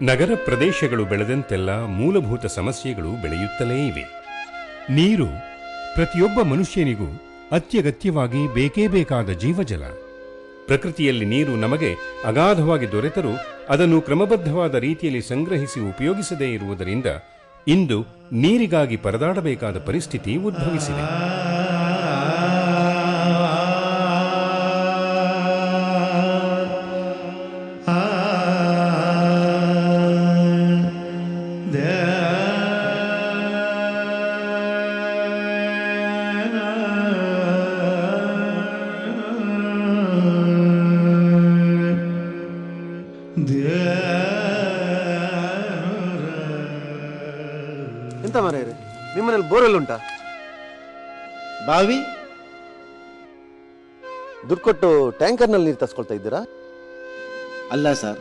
ನಗರ ಪ್ರದೇಶಗಳು ಬೆಳೆದಂತೆಲ್ಲ ಮೂಲಭೂತ ಸಮಸ್ಯೆಗಳು ಬೆಳೆಯುತ್ತಲೇ ಇವೆ. ನೀರು ಪ್ರತಿಯೊಬ್ಬ ಮನುಷ್ಯನಿಗೂ ಅತ್ಯಗತ್ಯವಾಗಿ ಬೇಕೇ ಬೇಕಾದ ಜೀವಜಲ. ಪ್ರಕೃತಿಯಲ್ಲಿ ನೀರು ನಮಗೆ ಅಗಾಧವಾಗಿ ದೊರೆತರೂ ಅದನ್ನು ಕ್ರಮಬದ್ಧವಾದ ರೀತಿಯಲ್ಲಿ ಸಂಗ್ರಹಿಸಿ ಉಪಯೋಗಿಸದೇ ಇರುವುದರಿಂದ ಇಂದು ನೀರಿಗಾಗಿ ಪರದಾಡಬೇಕಾದ ಪರಿಸ್ಥಿತಿ ಉದ್ಭವಿಸಿದೆ. ಎಂತ ಮಾರಾಯರೆ, ನಿಮ್ಮನೇಲಿ ಬೋರ್ವೆಲ್ ಉಂಟಾ? ಬಾವಿ ದುಡ್ಡು ಕೊಟ್ಟು ಟ್ಯಾಂಕರ್ನಲ್ಲಿ ನೀರು ತರಿಸ್ಕೊಳ್ತಾ ಇದ್ದೀರಾ? ಅಲ್ಲ ಸರ್,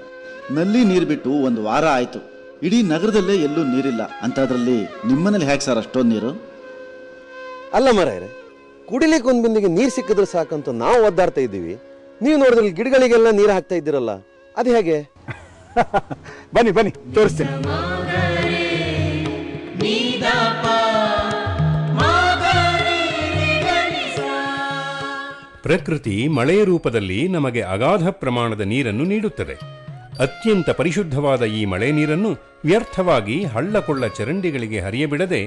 ನಲ್ಲಿ ನೀರು ಬಿಟ್ಟು ಒಂದು ವಾರ ಆಯ್ತು. ಇಡೀ ನಗರದಲ್ಲೇ ಎಲ್ಲೂ ನೀರಿಲ್ಲ. ಅಂಥದ್ರಲ್ಲಿ ನಿಮ್ಮನೇಲಿ ಹೇಗೆ ಸರ್ ಅಷ್ಟೊಂದು ನೀರು? ಅಲ್ಲ ಮಾರಾಯರೆ, ಕುಡಿಲಿಕ್ಕೆ ಒಂದು ಬಿಂದಿಗೆ ನೀರು ಸಿಕ್ಕಿದ್ರೆ ಸಾಕಂತ ನಾವು ಒದ್ದಾಡ್ತಾ ಇದ್ದೀವಿ. ನೀವು ನೋಡಿದ್ರೆ ಗಿಡಗಳಿಗೆಲ್ಲ ನೀರು ಹಾಕ್ತಾ ಇದ್ದೀರಲ್ಲ, ಅದು ಹೇಗೆ? ಬನ್ನಿ ಬನ್ನಿ ತೋರಿಸ್ತೇನೆ. ಪ್ರಕೃತಿ ಮಳೆಯ ರೂಪದಲ್ಲಿ ನಮಗೆ ಅಗಾಧ ಪ್ರಮಾಣದ ನೀರನ್ನು ನೀಡುತ್ತದೆ. ಅತ್ಯಂತ ಪರಿಶುದ್ಧವಾದ ಈ ಮಳೆ ನೀರನ್ನು ವ್ಯರ್ಥವಾಗಿ ಹಳ್ಳಕೊಳ್ಳ ಚರಂಡಿಗಳಿಗೆ ಹರಿಯಬಿಡದೆ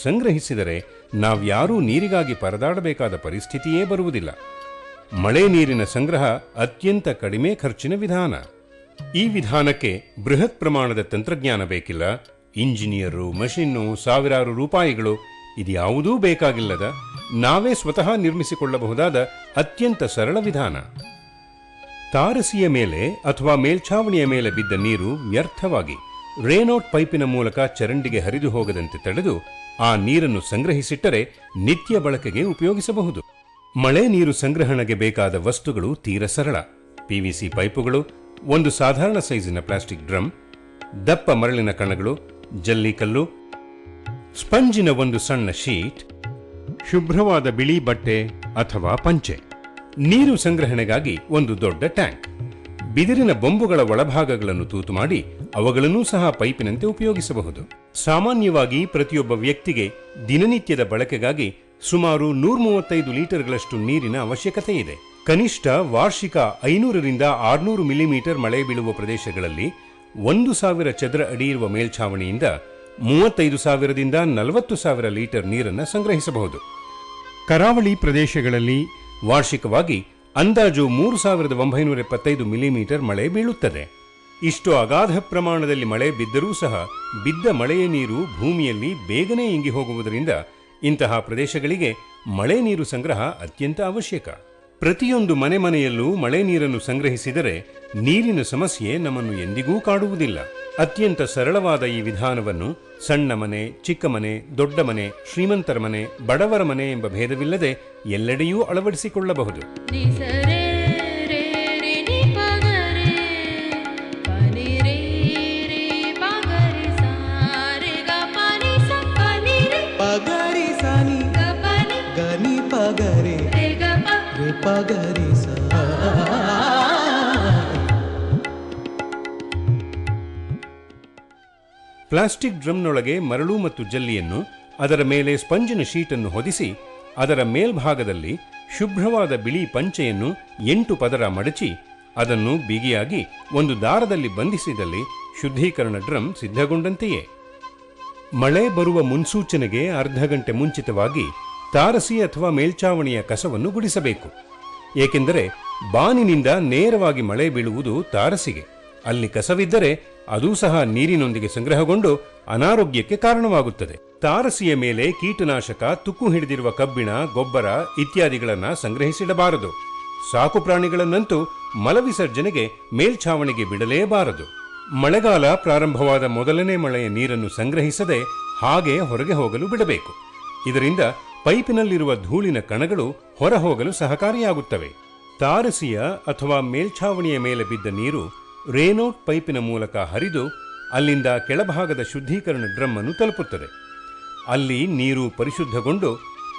ಸಂಗ್ರಹಿಸಿದರೆ ನಾವ್ಯಾರೂ ನೀರಿಗಾಗಿ ಪರದಾಡಬೇಕಾದ ಪರಿಸ್ಥಿತಿಯೇ ಬರುವುದಿಲ್ಲ. ಮಳೆ ನೀರಿನ ಸಂಗ್ರಹ ಅತ್ಯಂತ ಕಡಿಮೆ ಖರ್ಚಿನ ವಿಧಾನ. ಈ ವಿಧಾನಕ್ಕೆ ಬೃಹತ್ ಪ್ರಮಾಣದ ತಂತ್ರಜ್ಞಾನ ಬೇಕಿಲ್ಲ. ಇಂಜಿನಿಯರು, ಮಷಿನ್ನು, ಸಾವಿರಾರು ರೂಪಾಯಿಗಳು ಇದ್ಯಾವುದೂ ಬೇಕಾಗಿಲ್ಲದ ನಾವೇ ಸ್ವತಃ ನಿರ್ಮಿಸಿಕೊಳ್ಳಬಹುದಾದ ಅತ್ಯಂತ ಸರಳ ವಿಧಾನ. ತಾರಸಿಯ ಮೇಲೆ ಅಥವಾ ಮೇಲ್ಛಾವಣಿಯ ಮೇಲೆ ಬಿದ್ದ ನೀರು ವ್ಯರ್ಥವಾಗಿ ರೇನ್ಔಟ್ ಪೈಪಿನ ಮೂಲಕ ಚರಂಡಿಗೆ ಹರಿದು ಹೋಗದಂತೆ ತಡೆದು ಆ ನೀರನ್ನು ಸಂಗ್ರಹಿಸಿಟ್ಟರೆ ನಿತ್ಯ ಬಳಕೆಗೆ ಉಪಯೋಗಿಸಬಹುದು. ಮಳೆ ನೀರು ಸಂಗ್ರಹಣೆಗೆ ಬೇಕಾದ ವಸ್ತುಗಳು ತೀರ ಸರಳ. ಪಿವಿಸಿ ಪೈಪುಗಳು, ಒಂದು ಸಾಧಾರಣ ಸೈಜಿನ ಪ್ಲಾಸ್ಟಿಕ್ ಡ್ರಮ್, ದಪ್ಪ ಮರಳಿನ ಕಣಗಳು, ಜಲ್ಲಿಕಲ್ಲು, ಸ್ಪಂಜಿನ ಒಂದು ಸಣ್ಣ ಶೀಟ್, ಶುಭ್ರವಾದ ಬಿಳಿ ಬಟ್ಟೆ ಅಥವಾ ಪಂಚೆ. ನೀರು ಸಂಗ್ರಹಣೆಗಾಗಿ ಒಂದು ದೊಡ್ಡ ಟ್ಯಾಂಕ್, ಬಿದಿರಿನ ಬೊಂಬುಗಳ ಒಳಭಾಗಗಳನ್ನು ತೂತು ಮಾಡಿ ಅವುಗಳನ್ನೂ ಸಹ ಪೈಪಿನಂತೆ ಉಪಯೋಗಿಸಬಹುದು. ಸಾಮಾನ್ಯವಾಗಿ ಪ್ರತಿಯೊಬ್ಬ ವ್ಯಕ್ತಿಗೆ ದಿನನಿತ್ಯದ ಬಳಕೆಗಾಗಿ ಸುಮಾರು 135 ಲೀಟರ್ಗಳಷ್ಟು ನೀರಿನ ಅವಶ್ಯಕತೆ ಇದೆ. ಕನಿಷ್ಠ ವಾರ್ಷಿಕ 500ರಿಂದ 600 ಮಿಲಿಮೀಟರ್ ಮಳೆ ಬೀಳುವ ಪ್ರದೇಶಗಳಲ್ಲಿ 1,000 ಚದರ ಅಡಿ ಇರುವ ಮೇಲ್ಛಾವಣಿಯಿಂದ 35,000ದಿಂದ 40,000 ಲೀಟರ್ ನೀರನ್ನು ಸಂಗ್ರಹಿಸಬಹುದು. ಕರಾವಳಿ ಪ್ರದೇಶಗಳಲ್ಲಿ ವಾರ್ಷಿಕವಾಗಿ ಅಂದಾಜು 3,975 ಮಿಲಿಮೀಟರ್ ಮಳೆ ಬೀಳುತ್ತದೆ. ಇಷ್ಟು ಅಗಾಧ ಪ್ರಮಾಣದಲ್ಲಿ ಮಳೆ ಬಿದ್ದರೂ ಸಹ ಬಿದ್ದ ಮಳೆಯ ನೀರು ಭೂಮಿಯಲ್ಲಿ ಬೇಗನೆ ಇಂಗಿ ಹೋಗುವುದರಿಂದ ಇಂತಹ ಪ್ರದೇಶಗಳಿಗೆ ಮಳೆ ನೀರು ಸಂಗ್ರಹ ಅತ್ಯಂತ ಅವಶ್ಯಕ. ಪ್ರತಿಯೊಂದು ಮನೆಯಲ್ಲೂ ಮಳೆ ನೀರನ್ನು ಸಂಗ್ರಹಿಸಿದರೆ ನೀರಿನ ಸಮಸ್ಯೆ ನಮ್ಮನ್ನು ಎಂದಿಗೂ ಕಾಡುವುದಿಲ್ಲ. ಅತ್ಯಂತ ಸರಳವಾದ ಈ ವಿಧಾನವನ್ನು ಸಣ್ಣ ಮನೆ, ಚಿಕ್ಕ ಮನೆ, ದೊಡ್ಡ ಮನೆ, ಶ್ರೀಮಂತರ ಮನೆ, ಬಡವರ ಮನೆ ಎಂಬ ಭೇದವಿಲ್ಲದೆ ಎಲ್ಲೆಡೆಯೂ ಅಳವಡಿಸಿಕೊಳ್ಳಬಹುದು. ಪ್ಲಾಸ್ಟಿಕ್ ಡ್ರಮ್ನೊಳಗೆ ಮರಳು ಮತ್ತು ಜಲ್ಲಿಯನ್ನು, ಅದರ ಮೇಲೆ ಸ್ಪಂಜಿನ ಶೀಟನ್ನು ಹೊದಿಸಿ ಅದರ ಮೇಲ್ಭಾಗದಲ್ಲಿ ಶುಭ್ರವಾದ ಬಿಳಿ ಪಂಚೆಯನ್ನು 8 ಪದರ ಮಡಚಿ ಅದನ್ನು ಬಿಗಿಯಾಗಿ ಒಂದು ದಾರದಲ್ಲಿ ಬಂಧಿಸಿದಲ್ಲಿ ಶುದ್ಧೀಕರಣ ಡ್ರಮ್ ಸಿದ್ಧಗೊಂಡಂತೆಯೇ. ಮಳೆ ಬರುವ ಮುನ್ಸೂಚನೆಗೆ ಅರ್ಧ ಗಂಟೆ ಮುಂಚಿತವಾಗಿ ತಾರಸಿ ಅಥವಾ ಮೇಲ್ಛಾವಣಿಯ ಕಸವನ್ನು ಗುಡಿಸಬೇಕು. ಏಕೆಂದರೆ ಬಾನಿನಿಂದ ನೇರವಾಗಿ ಮಳೆ ಬೀಳುವುದು ತಾರಸಿಗೆ. ಅಲ್ಲಿ ಕಸವಿದ್ದರೆ ಅದೂ ಸಹ ನೀರಿನೊಂದಿಗೆ ಸಂಗ್ರಹಗೊಂಡು ಅನಾರೋಗ್ಯಕ್ಕೆ ಕಾರಣವಾಗುತ್ತದೆ. ತಾರಸಿಯ ಮೇಲೆ ಕೀಟನಾಶಕ, ತುಕ್ಕು ಹಿಡಿದಿರುವ ಕಬ್ಬಿಣ, ಗೊಬ್ಬರ ಇತ್ಯಾದಿಗಳನ್ನು ಸಂಗ್ರಹಿಸಿಡಬಾರದು. ಸಾಕು ಪ್ರಾಣಿಗಳನ್ನಂತೂ ಮಲವಿಸರ್ಜನೆಗೆ ಮೇಲ್ಛಾವಣಿಗೆ ಬಿಡಲೇಬಾರದು. ಮಳೆಗಾಲ ಪ್ರಾರಂಭವಾದ ಮೊದಲನೇ ಮಳೆಯ ನೀರನ್ನು ಸಂಗ್ರಹಿಸದೆ ಹಾಗೆ ಹೊರಗೆ ಹೋಗಲು ಬಿಡಬೇಕು. ಇದರಿಂದ ಪೈಪಿನಲ್ಲಿರುವ ಧೂಳಿನ ಕಣಗಳು ಹೊರಹೋಗಲು ಸಹಕಾರಿಯಾಗುತ್ತವೆ. ತಾರಸಿಯ ಅಥವಾ ಮೇಲ್ಛಾವಣಿಯ ಮೇಲೆ ಬಿದ್ದ ನೀರು ರೇನ್ಔಟ್ ಪೈಪಿನ ಮೂಲಕ ಹರಿದು ಅಲ್ಲಿಂದ ಕೆಳಭಾಗದ ಶುದ್ಧೀಕರಣ ಡ್ರಮ್ ಅನ್ನು ತಲುಪುತ್ತದೆ. ಅಲ್ಲಿ ನೀರು ಪರಿಶುದ್ಧಗೊಂಡು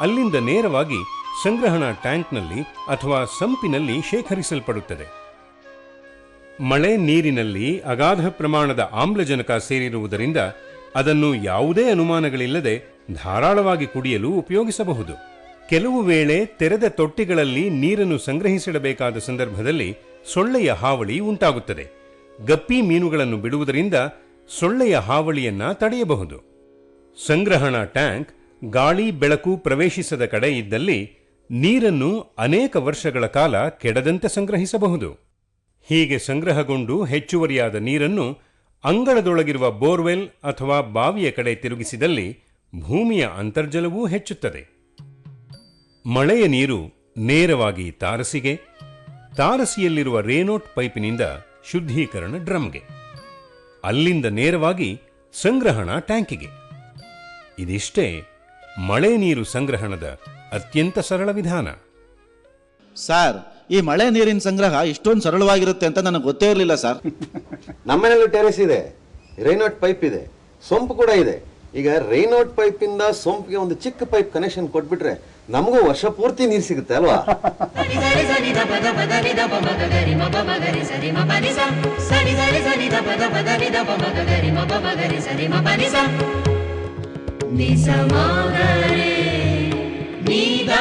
ಅಲ್ಲಿಂದ ನೇರವಾಗಿ ಸಂಗ್ರಹಣಾ ಟ್ಯಾಂಕ್ನಲ್ಲಿ ಅಥವಾ ಸಂಪಿನಲ್ಲಿ ಶೇಖರಿಸಲ್ಪಡುತ್ತದೆ. ಮಳೆ ನೀರಿನಲ್ಲಿ ಅಗಾಧ ಪ್ರಮಾಣದ ಆಮ್ಲಜನಕ ಸೇರಿರುವುದರಿಂದ ಅದನ್ನು ಯಾವುದೇ ಅನುಮಾನಗಳಿಲ್ಲದೆ ಧಾರಾಳವಾಗಿ ಕುಡಿಯಲು ಉಪಯೋಗಿಸಬಹುದು. ಕೆಲವು ವೇಳೆ ತೆರೆದ ತೊಟ್ಟಿಗಳಲ್ಲಿ ನೀರನ್ನು ಸಂಗ್ರಹಿಸಿಡಬೇಕಾದ ಸಂದರ್ಭದಲ್ಲಿ ಸೊಳ್ಳೆಯ ಹಾವಳಿ ಉಂಟಾಗುತ್ತದೆ. ಗಪ್ಪಿ ಮೀನುಗಳನ್ನು ಬಿಡುವುದರಿಂದ ಸೊಳ್ಳೆಯ ಹಾವಳಿಯನ್ನ ತಡೆಯಬಹುದು. ಸಂಗ್ರಹಣಾ ಟ್ಯಾಂಕ್ ಗಾಳಿ ಬೆಳಕು ಪ್ರವೇಶಿಸದ ಕಡೆ ಇದ್ದಲ್ಲಿ ನೀರನ್ನು ಅನೇಕ ವರ್ಷಗಳ ಕಾಲ ಕೆಡದಂತೆ ಸಂಗ್ರಹಿಸಬಹುದು. ಹೀಗೆ ಸಂಗ್ರಹಗೊಂಡು ಹೆಚ್ಚುವರಿಯಾದ ನೀರನ್ನು ಅಂಗಳದೊಳಗಿರುವ ಬೋರ್ವೆಲ್ ಅಥವಾ ಬಾವಿಯ ಕಡೆ ತಿರುಗಿಸಿದಲ್ಲಿ ಭೂಮಿಯ ಅಂತರ್ಜಲವೂ ಹೆಚ್ಚುತ್ತದೆ. ಮಳೆಯ ನೀರು ನೇರವಾಗಿ ತಾರಸಿಗೆ, ತಾರಸಿಯಲ್ಲಿರುವ ರೇನೋಟ್ ಪೈಪಿನಿಂದ ಶುದ್ಧೀಕರಣ ಡ್ರಮ್ಗೆ, ಅಲ್ಲಿಂದ ನೇರವಾಗಿ ಸಂಗ್ರಹಣಾ ಟ್ಯಾಂಕಿಗೆ. ಇದಿಷ್ಟೇ ಮಳೆ ನೀರು ಸಂಗ್ರಹಣದ ಅತ್ಯಂತ ಸರಳ ವಿಧಾನ. ಸರ್, ಈ ಮಳೆ ನೀರಿನ ಸಂಗ್ರಹ ಇಷ್ಟೊಂದು ಸರಳವಾಗಿರುತ್ತೆ ಅಂತ ನನಗೆ ಗೊತ್ತೇ ಇರಲಿಲ್ಲ ಸರ್. ನಮ್ಮನೆಯಲ್ಲೂ ಟೆರೆಸ್ ಇದೆ, ರೈನೋಟ್ ಪೈಪ್ ಇದೆ, ಸೊಂಪು ಕೂಡ ಇದೆ. ಈಗ ರೈನೋಟ್ ಪೈಪ್ ಇಂದ ಸೊಂಪಿಗೆ ಒಂದು ಚಿಕ್ಕ ಪೈಪ್ ಕನೆಕ್ಷನ್ ಕೊಟ್ಬಿಟ್ರೆ ನಮಗೂ ವರ್ಷ ಪೂರ್ತಿ ನೀರು ಸಿಗುತ್ತೆ ಅಲ್ವಾ? ನಿಸಮಾಗರೆ ನೀದ